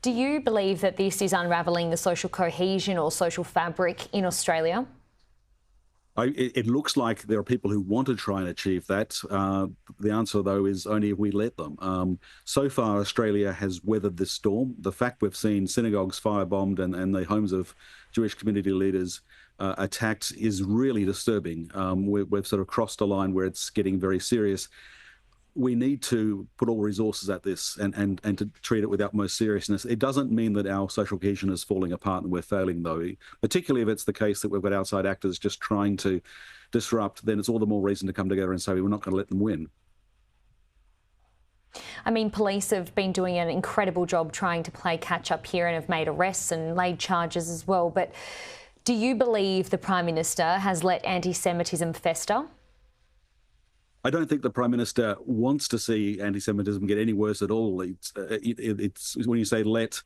Do you believe that this is unravelling the social cohesion or social fabric in Australia? It looks like there are people who want to try and achieve that. The answer, though, is only if we let them. So far, Australia has weathered this storm. The fact we've seen synagogues firebombed and the homes of Jewish community leaders attacked is really disturbing. We've sort of crossed a line where it's getting very serious. We need to put all resources at this and to treat it with utmost seriousness. It doesn't mean that our social cohesion is falling apart and we're failing, though. Particularly if it's the case that we've got outside actors just trying to disrupt, then it's all the more reason to come together and say we're not going to let them win. I mean, police have been doing an incredible job trying to play catch up here and have made arrests and laid charges as well. But do you believe the Prime Minister has let anti-Semitism fester? I don't think the Prime Minister wants to see anti-Semitism get any worse at all. It's when you say let,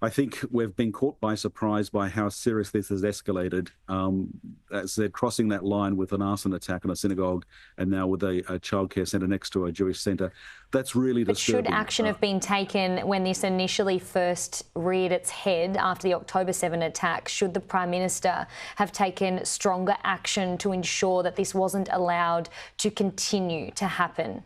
I think we've been caught by surprise by how serious this has escalated. As they're crossing that line with an arson attack on a synagogue and now with a childcare centre next to a Jewish centre. That's really disturbing. But should action have been taken when this initially first reared its head after the October 7 attack? Should the Prime Minister have taken stronger action to ensure that this wasn't allowed to continue to happen?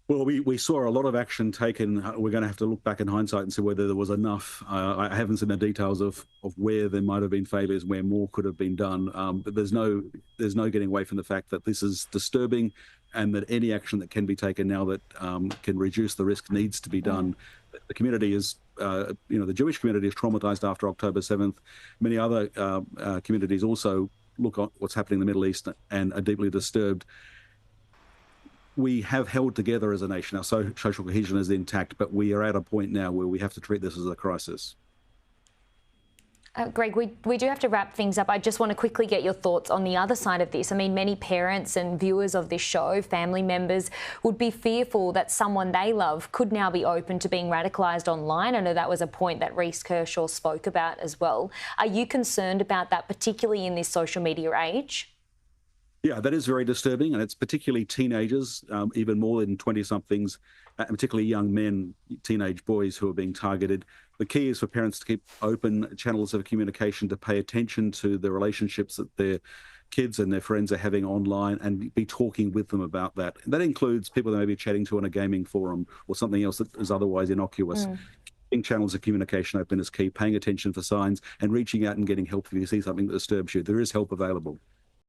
Well, we saw a lot of action taken. We're going to have to look back in hindsight and see whether there was enough. I haven't seen the details of where there might have been failures, where more could have been done. But there's no getting away from the fact that this is disturbing, and that any action that can be taken now that can reduce the risk needs to be done. The community is, the Jewish community is traumatized after October 7th. Many other communities also look at what's happening in the Middle East and are deeply disturbed. We have held together as a nation. Our social cohesion is intact, but we are at a point now where we have to treat this as a crisis. Greg, we do have to wrap things up. I just want to quickly get your thoughts on the other side of this. I mean, many parents and viewers of this show, family members, would be fearful that someone they love could now be open to being radicalised online. I know that was a point that Reece Kershaw spoke about as well. Are you concerned about that, particularly in this social media age? Yeah, that is very disturbing, and it's particularly teenagers, even more than 20-somethings, and particularly young men, teenage boys who are being targeted. The key is for parents to keep open channels of communication, to pay attention to the relationships that their kids and their friends are having online and be talking with them about that. And that includes people they may be chatting to on a gaming forum or something else that is otherwise innocuous. Keeping channels of communication open is key, paying attention for signs and reaching out and getting help if you see something that disturbs you. There is help available.